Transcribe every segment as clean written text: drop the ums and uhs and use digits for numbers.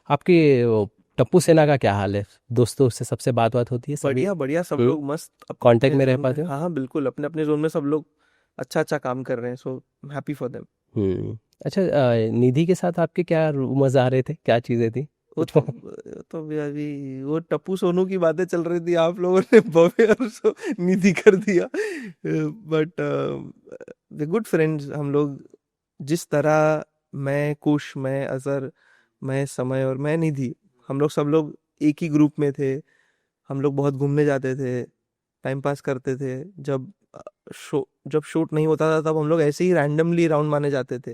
आपकी टप्पू सेना का क्या हाल है? दोस्तों से सबसे बात होती है सभी? बढ़िया बढ़िया, सब लोग मस्त अपने कांटेक्ट अपने में रह जोन में। पाते हो? हाँ हाँ बिल्कुल, अपने अपने जोन में सब लोग अच्छा अच्छा काम कर रहे हैं, सो हैप्पी फॉर देम। हम्म। अच्छा, निधि के साथ आपके क्या रूमर्स आ रहे थे, क्या चीज़ें थी वो कुछ? तो तो अभी वो टप्पू सोनू की बातें चल रही थी, आप लोगों ने भव्य और सो निधि कर दिया। बट वे गुड फ्रेंड्स हम लोग। जिस तरह मैं कुश, मैं अजहर, मैं समय और मैं निधि, हम लोग सब लोग एक ही ग्रुप में थे। हम लोग बहुत घूमने जाते थे, टाइम पास करते थे। जब शूट नहीं होता था तब हम लोग ऐसे ही रैंडमली राउंड मारने जाते थे।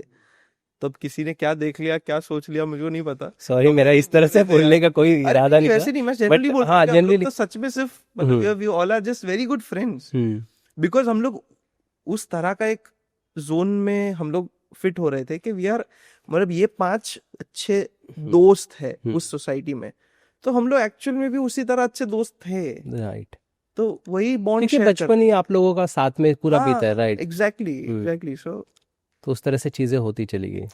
तब किसी ने क्या देख लिया, क्या सोच लिया, मुझे को नहीं पता। सॉरी, तब मेरा हम लोग इस तरह बोलते से थे यार। बोलने का कोई अरे इरादा नहीं, नहीं था। वैसे नहीं, मैं जनरली बट बोल रहा हूँ हाँ, कि हम लोग जनरली। तो सच में सिर्फ मतलब hmm. We all are just very good friends. Hmm. Because हम लोग उस तरह का एक जोन में हम लोग फिट हो रहे थे कि वी आर, मतलब ये 5 अच्छे दोस्त है उस सोसाइटी में। तो हम लोग एक्चुअल में भी उसी तरह अच्छे दोस्त थे। राइट। तो वही बॉन्ड क्योंकि शेयर बचपन करते ही थे। आप लोगों का साथ में पूरा बीता है, हाँ right? Exactly hmm. Exactly so. तो उस तरह से चीज़ें होती चली गई।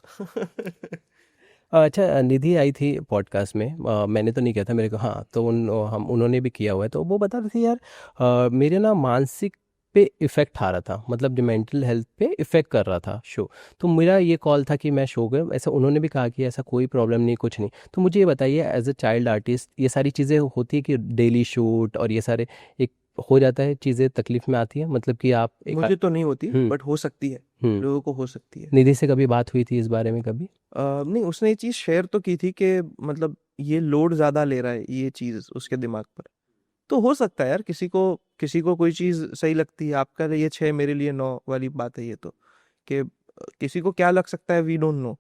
अच्छा, निधि आई थी पॉडकास्ट में, मैंने तो नहीं किया था, मेरे को हाँ, तो उन्होंने भी किया हुआ है, तो वो बता रही थी यार, मेरे ना मानसिक पे इफ़ेक्ट आ रहा था, मतलब जो मेंटल हेल्थ पे इफ़ेक्ट कर रहा था शो। तो मेरा ये कॉल था कि मैं शो गया, ऐसा उन्होंने भी कहा कि ऐसा कोई प्रॉब्लम नहीं, कुछ नहीं। तो मुझे ये बताइए, एज अ चाइल्ड आर्टिस्ट ये सारी चीज़ें होती है कि डेली शूट और ये सारे एक हो जाता है, चीज़ें तकलीफ में आती है, मतलब कि आप एक मुझे तो नहीं होती, हम्म। बट हो सकती है, हम्म। लोगों को हो सकती है। निधि से कभी बात हुई थी इस बारे में कभी? नहीं, उसने ये चीज शेयर तो की थी कि मतलब ये लोड ज्यादा ले रहा है ये चीज उसके दिमाग पर। तो हो सकता है यार, किसी को कोई चीज सही लगती है, आपका लिए 6 मेरे लिए 9 वाली बात है ये तो। कि किसी को क्या लग सकता है, वी डोंट नो।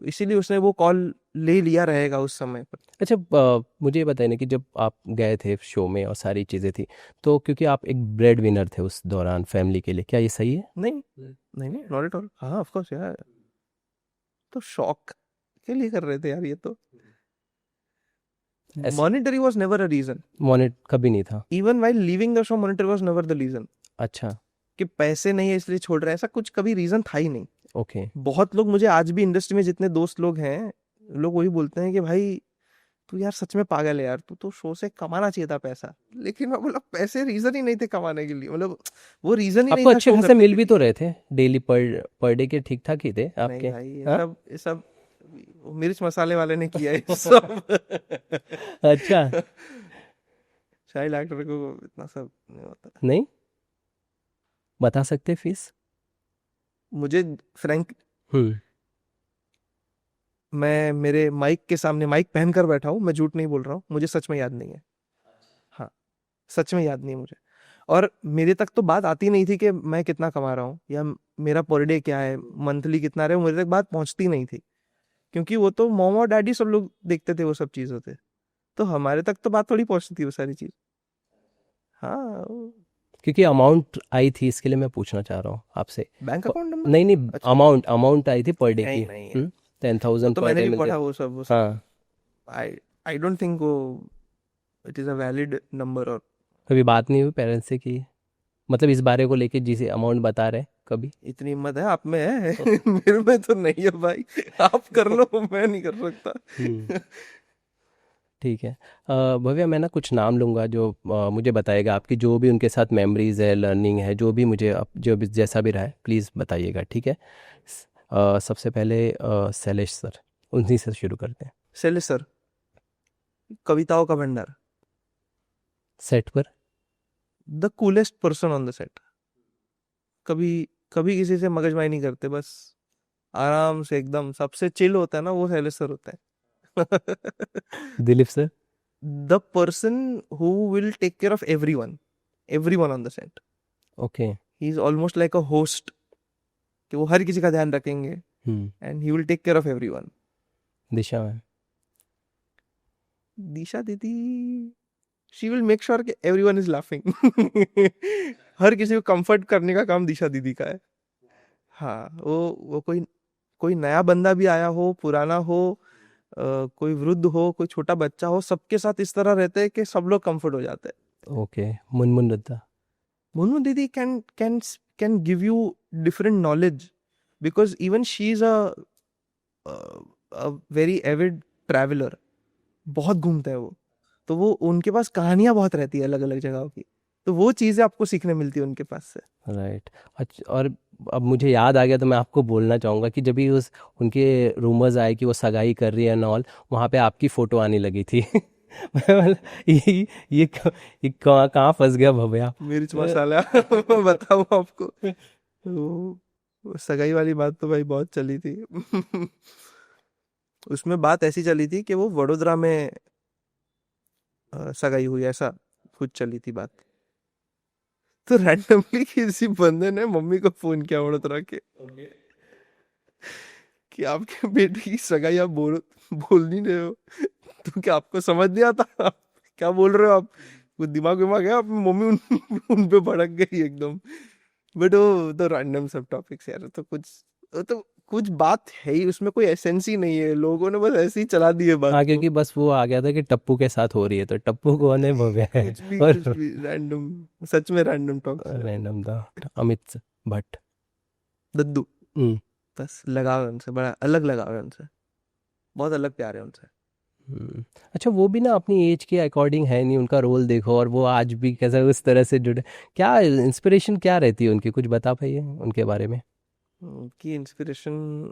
इसीलिए उसने वो कॉल ले लिया रहेगा उस समय पर। अच्छा, मुझे ये बताइए ना कि जब आप गए थे शो में और सारी चीज़ें थी, तो क्योंकि आप एक ब्रेड विनर थे उस दौरान फैमिली के लिए, क्या ये सही है? नहीं नहीं नहीं, नॉट एट ऑल। हाँ ऑफ कोर्स यार, तो शौक के लिए कर रहे थे यार ये तो। As monetary was never a reason. मोनेट कभी नहीं था? Even while leaving the show, monetary was never the reason. अच्छा। कि पैसे नहीं है इसलिए छोड़ रहे हैं, ऐसा कुछ कभी रीजन था ही नहीं। ओके। बहुत लोग, मुझे आज भी इंडस्ट्री में जितने दोस्त लोग हैं, लोग वही बोलते हैं कि भाई तू यार सच में पागल है यार, तू तो शो से कमाना चाहिए था पैसा। लेकिन मैं बोला पैसे रीजन ही नहीं थे कमाने के लिए, मतलब वो रीजन ही नहीं आपको था अच्छे शो खासे करने मिल के भी तो लिए। रहे थे डेली, पर पर डे के ठीक ठाक ही थे नहीं आपके? भाई, ये हाँ। सब ये सब वो मिर्च मसाले वाले ने किया है ये सब। अच्छा। चाइल्ड एक्टर को इतना सब नहीं होता। नहीं बता सकते फीस? मुझे फ्रैंक, हम्म। मैं मेरे माइक के सामने माइक पहनकर बैठा हूँ, मैं झूठ नहीं बोल रहा हूँ, मुझे सच में याद नहीं है। हाँ, सच में याद नहीं है मुझे। और मेरे तक तो बात आती नहीं थी कि मैं कितना कमा रहा हूँ या मेरा पर डे क्या है, मंथली कितना रहे, मेरे तक बात पहुंचती नहीं थी। क्योंकि वो तो मॉम और डैडी सब लोग देखते थे वो सब चीज होते। तो हमारे तक तो बात थोड़ी पहुंचती थी वो सारी चीज। हाँ। क्योंकि अमाउंट आई थी, इसके लिए मैं पूछना चाह रहा हूँ आपसे। Bank account number. नहीं नहीं, अच्छा। अमाउंट अमाउंट आई थी पर डे की। नहीं नहीं, 10,000 तो पर मैंने डे भी मिलते। पढ़ा वो सब। हाँ। आई आई डोंट थिंक वो it is a valid number. और कभी बात नहीं हुई पेरेंट्स से कि, मतलब इस बारे को लेके जिसे अमाउंट बता रहे कभी? इतनी हिम्मत है आप में है। मेरे में तो नहीं है भाई। आप कर लो, मैं नहीं कर हम्म। सकता। ठीक है। भव्या, मैं ना कुछ नाम लूँगा जो मुझे बताएगा, आपकी जो भी उनके साथ मेमोरीज है, लर्निंग है, जो भी मुझे जो भी जैसा भी रहा है, प्लीज़ बताइएगा, ठीक है? सबसे पहले शैलेश सर, उन्हीं से शुरू करते हैं। शैलेश सर, कविताओं का भंडार। सेट पर? The coolest person on the set. कभी कभी किसी से मगजमारी नहीं करते, बस आराम से एकदम सबसे चिल होता है ना, वो शैलेश सर होता है। Dilip sir? The person who will take care of every one on the set. Okay. He is almost like a host, कि वो हर किसी का ध्यान रखेंगे hmm. And he will take care of everyone. Disha ma'am? Disha दीदी, शी विल मेक श्योर कि everyone is laughing. हर किसी को कंफर्ट करने का काम दिशा दीदी का है। हाँ, वो कोई कोई नया बंदा भी आया हो, पुराना हो, कोई वृद्ध हो, कोई छोटा बच्चा हो, सबके साथ इस तरह रहते हैं कि सब लोग कंफर्ट हो जाते हैं। ओके। मुनमुन दत्ता? मुन्नू दीदी can give you different knowledge, because even she is a very Avid traveller, बहुत घूमता है वो, तो वो उनके पास कहानियां बहुत रहती है अलग अलग जगहों की, तो वो चीज़ें आपको सीखने मिलती है उनके पास से। राइट। अच्छा, और अब मुझे याद आ गया तो मैं आपको बोलना चाहूँगा कि जब भी उस उनके रूमर्स आए कि वो सगाई कर रही है एंड ऑल, वहाँ पे आपकी फ़ोटो आने लगी थी। मतलब ये कहाँ कहाँ फंस गया भव्या। मिर्च मसाला मैं बताऊँ आपको, वो सगाई वाली बात तो भाई बहुत चली थी। उसमें बात ऐसी चली थी कि वो वडोदरा में सगाई हुई, ऐसा कुछ चली थी बात। तो रैंडमली किसी बंदे ने मम्मी को फोन किया वडोदरा के, कि आपके बेटे की सगाई आप बोल नहीं रहे हो, तो क्या आपको समझ नहीं आता, आप क्या बोल रहे हो आप, कुछ दिमाग विमाग है, आप मम्मी उन पे भड़क गई एकदम। बट वो तो रैंडम सब टॉपिक्स यार, तो कुछ बात है ही उसमें, कोई एसेंस ही नहीं है, लोगों ने बस ऐसे ही चला दी है बात हाँ, को। क्योंकि बस वो आ गया था कि टप्पू के साथ हो रही है, तो टप्पू कौन है, भव्या है। कुछ और भी रैंडम, सच में रैंडम टॉक्स है। रैंडम था। अमित भट्ट। दद्दू, हम्म। बस लगाव है उनसे, बड़ा अलग लगाव है उनसे, बहुत अलग प्यार है उनसे। अच्छा, वो भी ना अपनी एज के अकॉर्डिंग है नहीं, उनका रोल देखो, और वो आज भी कैसा उस तरह से जुड़े। क्या इंस्पिरेशन क्या रहती है उनकी, कुछ बता पाइए उनके बारे में। उनकी इंस्पिरेशन,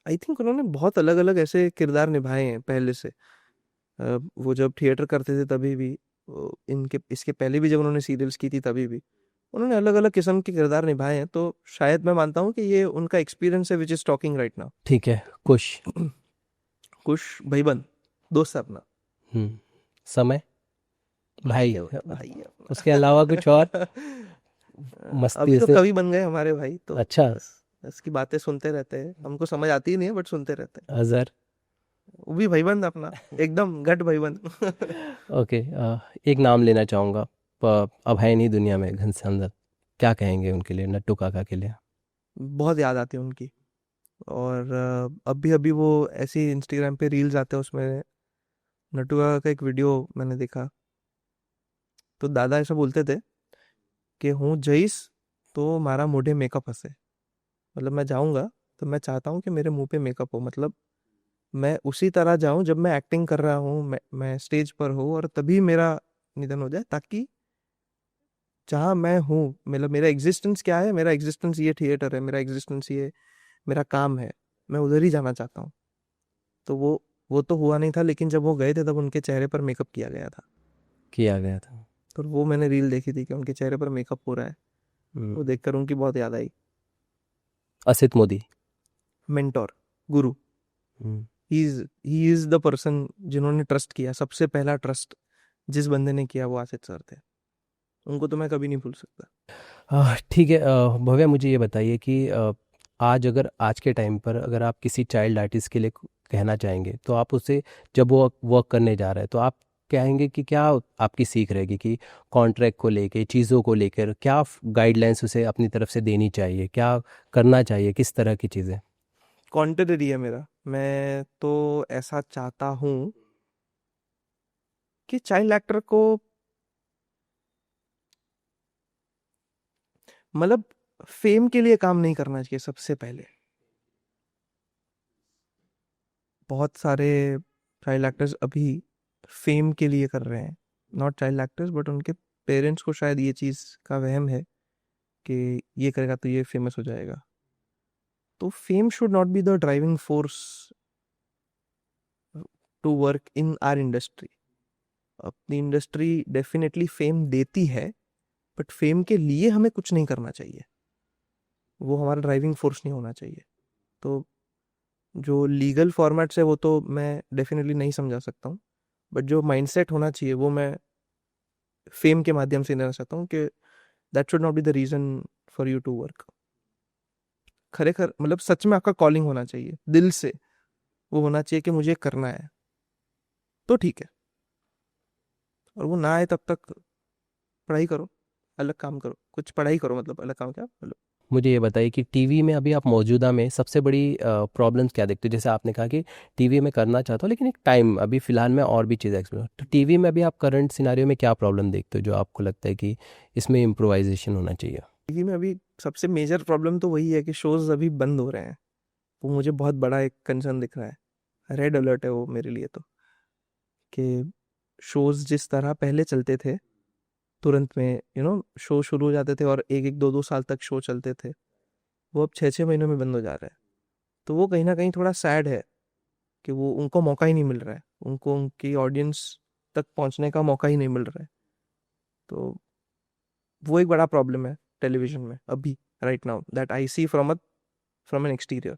आई थिंक उन्होंने बहुत अलग अलग ऐसे किरदार निभाए हैं पहले से। वो जब थिएटर करते थे तभी भी, इनके इसके पहले भी जब उन्होंने सीरियल्स की थी तभी भी उन्होंने अलग अलग किस्म के किरदार निभाए हैं, तो शायद मैं मानता हूँ कि ये उनका एक्सपीरियंस है which is talking right now. ठीक है, खुश। कुछ भाईबंद, दोस्त है अपना, समय। भाई भाई। है, भाई है उसके अलावा कुछ और अपना। मस्ती अभी तो से। कवि बन गए हमारे भाई, तो अच्छा। बस इसकी बातें सुनते रहते हैं, हमको समझ आती ही नहीं है बट सुनते रहते हैं। अजहर। वो भी भाईबंद अपना, एकदम गट भाईबंद। ओके। एक नाम लेना चाहूँगा, अब है नहीं दुनिया में, घनश्याम दत्त। क्या कहेंगे उनके लिए, नट्टू काका के लिए। बहुत याद आती है उनकी। और अभी अभी वो ऐसी इंस्टाग्राम पे रील्स आते हैं, उसमें नटुआ का एक वीडियो मैंने देखा, तो दादा ऐसा बोलते थे कि हूँ जईस तो मारा मोढ़े मेकअप हसे, मतलब मैं जाऊंगा तो मैं चाहता हूँ कि मेरे मुंह पे मेकअप हो, मतलब मैं उसी तरह जाऊं जब मैं एक्टिंग कर रहा हूँ, मैं स्टेज पर हूँ, और तभी मेरा निधन हो जाए, ताकि जहाँ मैं हूँ, मतलब मेरा एग्जिस्टेंस क्या है, मेरा एग्जिस्टेंस ये थिएटर है, मेरा एग्जिस्टेंस ये मेरा काम है, मैं उधर ही जाना चाहता हूँ। तो वो तो हुआ नहीं था, लेकिन जब वो गए थे तब उनके चेहरे पर मेकअप किया गया था। किया गया था। तो वो मैंने रील देखी थी कि उनके चेहरे पर मेकअप हो रहा है, हम्म, वो देखकर उनकी बहुत याद आई। Asit Modi. Mentor, Guru, hmm, he is the person जिन्होंने ट्रस्ट किया, सबसे पहला ट्रस्ट जिस बंदे ने किया वो आसिफ सर थे, उनको तो मैं कभी नहीं भूल सकता। ठीक है। भव्या, मुझे ये बताइए कि आज अगर आज के टाइम पर अगर आप किसी चाइल्ड आर्टिस्ट के लिए कहना चाहेंगे, तो आप उसे, जब वो वर्क करने जा रहा है, तो आप कहेंगे कि क्या आपकी सीख रहेगी कि कॉन्ट्रैक्ट को लेके, चीज़ों को लेकर क्या गाइडलाइंस उसे अपनी तरफ से देनी चाहिए, क्या करना चाहिए, किस तरह की चीज़ें। कॉन्ट्ररी है मेरा, मैं तो ऐसा चाहता हूँ कि चाइल्ड एक्टर को, मतलब फेम के लिए काम नहीं करना चाहिए सबसे पहले। बहुत सारे चाइल्ड एक्टर्स अभी फेम के लिए कर रहे हैं, नॉट चाइल्ड एक्टर्स बट उनके पेरेंट्स को शायद ये चीज़ का वहम है कि ये करेगा तो ये फेमस हो जाएगा। तो fame should not be the driving force to work in our industry. अपनी इंडस्ट्री डेफिनेटली फेम देती है, बट फेम के लिए हमें कुछ नहीं करना चाहिए, वो हमारा ड्राइविंग फोर्स नहीं होना चाहिए। तो जो लीगल फॉर्मेट्स है वो तो मैं डेफिनेटली नहीं समझा सकता हूँ, बट जो माइंडसेट होना चाहिए वो मैं फेम के माध्यम से लेना चाहता हूँ कि that should not be the reason for you to work. खरेखर मतलब सच में आपका कॉलिंग होना चाहिए, दिल से वो होना चाहिए कि मुझे करना है, तो ठीक है। और वो ना आए तब तक पढ़ाई करो, अलग काम करो, कुछ पढ़ाई करो, मतलब अलग काम क्या मतलब। मुझे ये बताइए कि टीवी में अभी आप मौजूदा में सबसे बड़ी प्रॉब्लम्स क्या देखते हो, जैसे आपने कहा कि टीवी में करना चाहता हूँ लेकिन एक टाइम अभी फ़िलहाल में और भी चीज़ें एक्सप्लोर, तो टीवी में अभी आप करंट सिनारियो में क्या प्रॉब्लम देखते हो जो आपको लगता है कि इसमें इम्प्रोवाइजेशन होना चाहिए। टीवी में अभी सबसे मेजर प्रॉब्लम तो वही है कि शोज अभी बंद हो रहे हैं, वो मुझे बहुत बड़ा एक कंसर्न दिख रहा है। रेड अलर्ट है वो मेरे लिए तो, कि शोज जिस तरह पहले चलते थे तुरंत में, शो शुरू हो जाते थे और 1-1 2-2 साल तक शो चलते थे, वो अब 6-6 महीनों में बंद हो जा रहा है। तो वो कहीं ना कहीं थोड़ा सैड है कि वो उनको मौका ही नहीं मिल रहा है, उनको उनकी ऑडियंस तक पहुंचने का मौका ही नहीं मिल रहा है। तो वो एक बड़ा प्रॉब्लम है टेलीविजन में अभी, right now, that I see from an exterior.